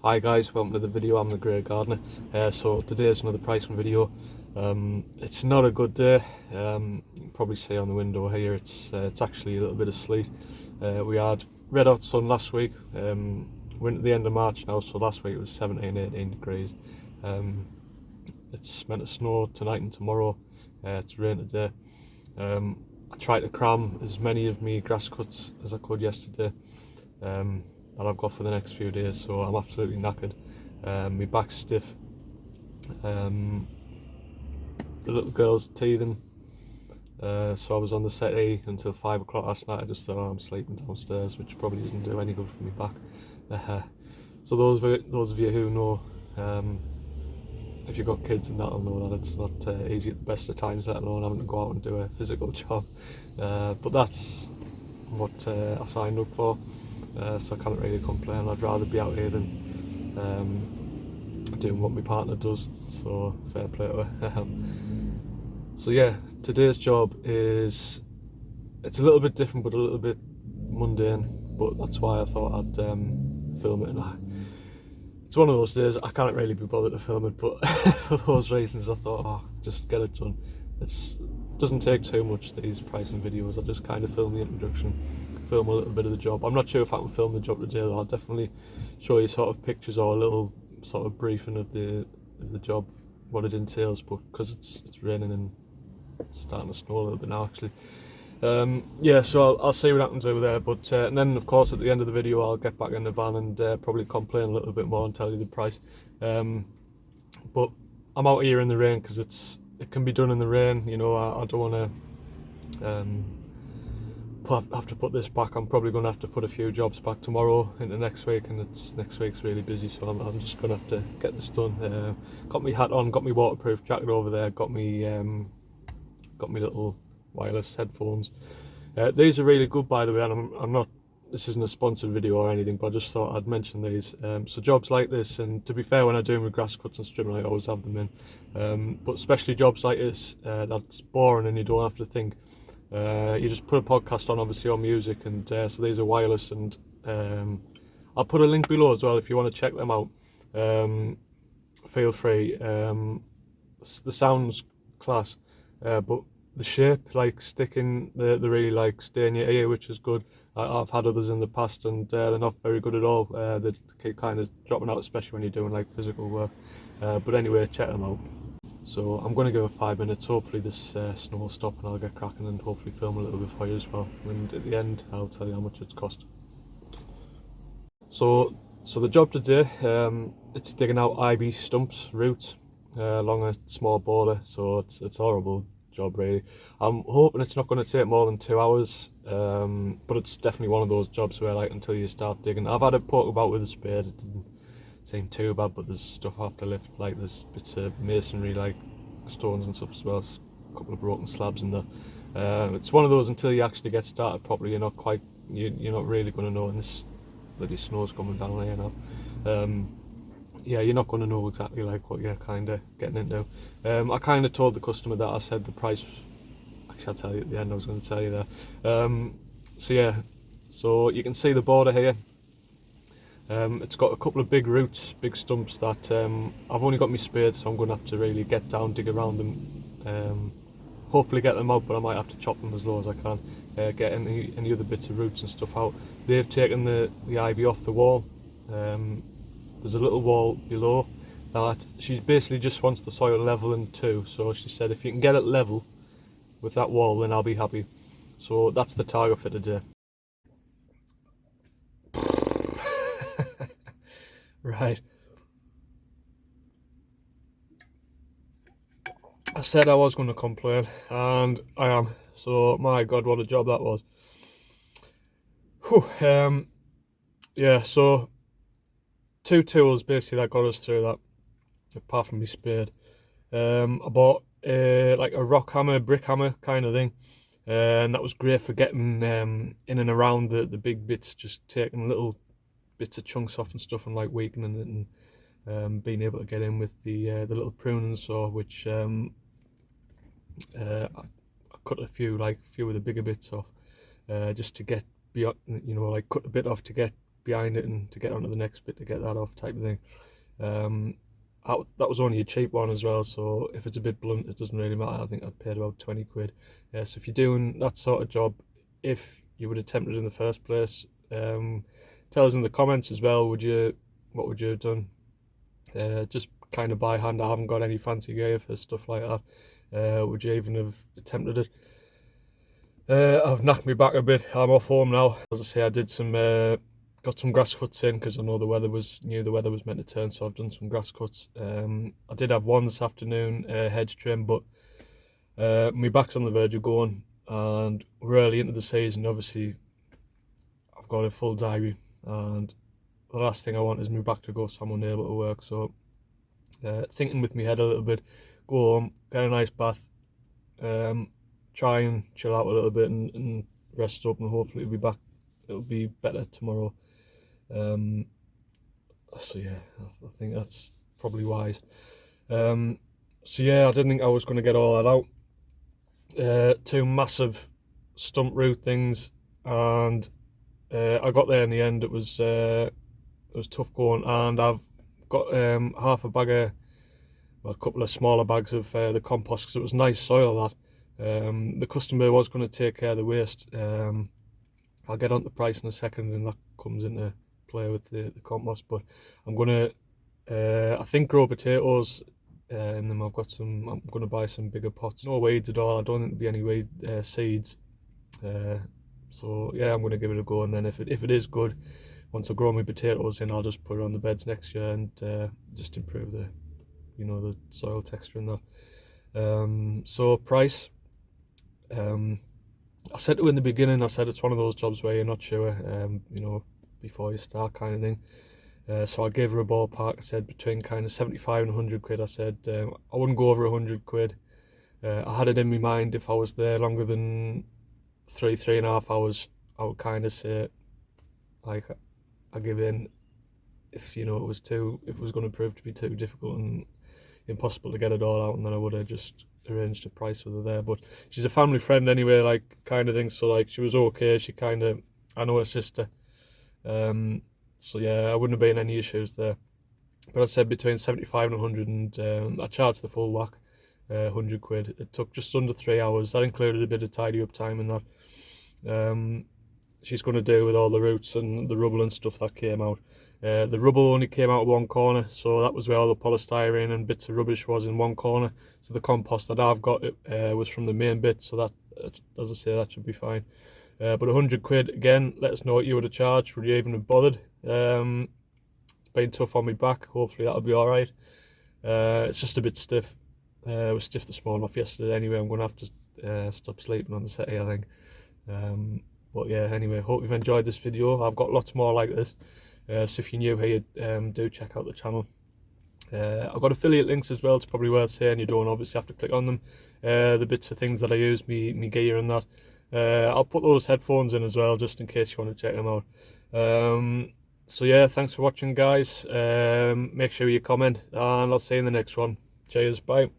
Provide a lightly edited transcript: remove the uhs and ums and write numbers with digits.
Hi guys, welcome to the video. I'm the Grey Gardener. So today is another pricing video. It's not a good day. You can probably see on the window here it's actually a little bit of sleet. We had red hot sun last week. We're into the end of March now, so last week it was 17-18 degrees. It's meant to snow tonight and tomorrow. It's rain today. I tried to cram as many of me grass cuts as I could yesterday. That I've got for the next few days, so I'm absolutely knackered. My back's stiff. The little girl's teething, so I was on the settee until 5 o'clock last night. I just thought, I'm sleeping downstairs, which probably doesn't do any good for my back. So those of you who know, if you've got kids and that'll know that it's not easy at the best of times, let alone having to go out and do a physical job. But that's what I signed up for. So I can't really complain. I'd rather be out here than doing what my partner does, so fair play to her. So yeah, today's job it's a little bit different but a little bit mundane, but that's why I thought I'd film it. And it's one of those days I can't really be bothered to film it, but for those reasons I thought, just get it done. It doesn't take too much, these pricing videos. I just kind of film the introduction, film a little bit of the job. I'm not sure if I can film the job today though. I'll definitely show you sort of pictures or a little sort of briefing of the job, what it entails, but because it's raining and it's starting to snow a little bit now actually. Yeah, so I'll see what I can do there, but and then of course at the end of the video I'll get back in the van and probably complain a little bit more and tell you the price. But I'm out here in the rain because it can be done in the rain, you know. I don't want to have to put this back. I'm probably going to have to put a few jobs back tomorrow into next week, and next week's really busy, so I'm just going to have to get this done. Got my hat on, got my waterproof jacket over there, got me little wireless headphones. These are really good, by the way, and I'm not, this isn't a sponsored video or anything, but I just thought I'd mention these. So jobs like this, and to be fair, when I do my grass cuts and stripping, I always have them in. But especially jobs like this, that's boring and you don't have to think. You just put a podcast on, obviously, or music, and so these are wireless, and I'll put a link below as well if you want to check them out. Feel free. The sound's class, but the shape, like sticking, they really like stay in your ear, which is good. I've had others in the past and they're not very good at all. They keep kind of dropping out, especially when you're doing like physical work. But anyway, check them out. So I'm going to give it 5 minutes. Hopefully this snow will stop and I'll get cracking and hopefully film a little bit for you as well. And at the end, I'll tell you how much it's cost. So the job today, it's digging out ivy stumps, roots, along a small border. So it's a horrible job really. I'm hoping it's not going to take more than 2 hours, but it's definitely one of those jobs where, like, until you start digging, I've had a poke about with a spade. It didn't seem too bad, but there's stuff I have to lift, like there's bits of masonry, like stones and stuff as well, a couple of broken slabs in there. It's one of those, until you actually get started properly, you're not really going to know, and this bloody snow's coming down here now. Yeah, you're not going to know exactly like what you're kind of getting into. I kind of told the customer that I said the price, actually I'll tell you at the end, I was going to tell you there. So yeah, so you can see the border here. It's got a couple of big roots, big stumps that I've only got my spade, so I'm going to have to really get down, dig around them, hopefully get them out, but I might have to chop them as low as I can, get any other bits of roots and stuff out. They've taken the ivy off the wall. There's a little wall below that she basically just wants the soil level in two, so she said if you can get it level with that wall then I'll be happy. So that's the target for today. Right, I said I was going to complain and I am. So my god, what a job that was. Whew, yeah, so 2 tools basically that got us through that, apart from my spade. I bought like a rock hammer, brick hammer kind of thing, and that was great for getting in and around the big bits, just taking little bits of chunks off and stuff and like weakening it, and being able to get in with the little pruning saw, which I cut a few of the bigger bits off, just to get beyond, you know, like cut a bit off to get behind it and to get onto the next bit to get that off type of thing. That was only a cheap one as well, so if it's a bit blunt it doesn't really matter. I think I paid about 20 quid. So if you're doing that sort of job, if you would attempt it in the first place, tell us in the comments as well, what would you have done? Just kind of by hand. I haven't got any fancy gear for stuff like that. Would you even have attempted it? I've knocked me back a bit. I'm off home now. As I say, I did some got some grass cuts in because I know the weather was meant to turn, so I've done some grass cuts. I did have one this afternoon, hedge trim, but my back's on the verge of going, and we're early into the season. Obviously, I've got a full diary, and the last thing I want is my back to go so I'm unable to work. So thinking with my head a little bit, go home, get a nice bath, try and chill out a little bit and rest up, and hopefully it'll be better tomorrow. So yeah, I think that's probably wise. So yeah, I didn't think I was going to get all that out. 2 massive stump root things, and I got there in the end. It was tough going, and I've got half a bag of, well, a couple of smaller bags of the compost, because it was nice soil that. The customer was going to take care of the waste. I'll get on the price in a second, and that comes into play with the compost. But I'm gonna, I think, grow potatoes in them. I'm gonna buy some bigger pots. No weeds at all. I don't think there'll be any weed seeds. So yeah, I'm gonna give it a go, and then if it is good, once I grow my potatoes in, I'll just put it on the beds next year and just improve the soil texture and that. So price. I said to her in the beginning, I said it's one of those jobs where you're not sure, before you start, kind of thing. So I gave her a ballpark. I said between kind of 75 and 100 quid. I said I wouldn't go over 100 quid. I had it in my mind, if I was there longer than 3.5 hours, I would kind of say, like, I give in if it was going to prove to be too difficult and impossible to get it all out, and then I would have just arranged a price with her there. But she's a family friend anyway, like, kind of thing, so like she was okay. I know her sister, so yeah, I wouldn't have been any issues there. But I said between 75 and 100, and I charged the full whack, 100 quid. It took just under 3 hours. That included a bit of tidy up time and that. She's going to do with all the roots and the rubble and stuff that came out. The rubble only came out of one corner, so that was where all the polystyrene and bits of rubbish was, in one corner. So the compost that I've got was from the main bit, so that, as I say, that should be fine. But 100 quid, again, let us know what you would have charged. Would you even have bothered? It's been tough on my back. Hopefully that'll be alright. It's just a bit stiff. It was stiff this morning off yesterday anyway. I'm going to have to stop sleeping on the settee, I think. But yeah, anyway, hope you've enjoyed this video. I've got lots more like this. So if you're new here, do check out the channel. I've got affiliate links as well. It's probably worth saying. You don't obviously have to click on them. The bits of things that I use, me gear and that. I'll put those headphones in as well, just in case you want to check them out. So yeah, thanks for watching, guys. Make sure you comment, and I'll see you in the next one. Cheers, bye.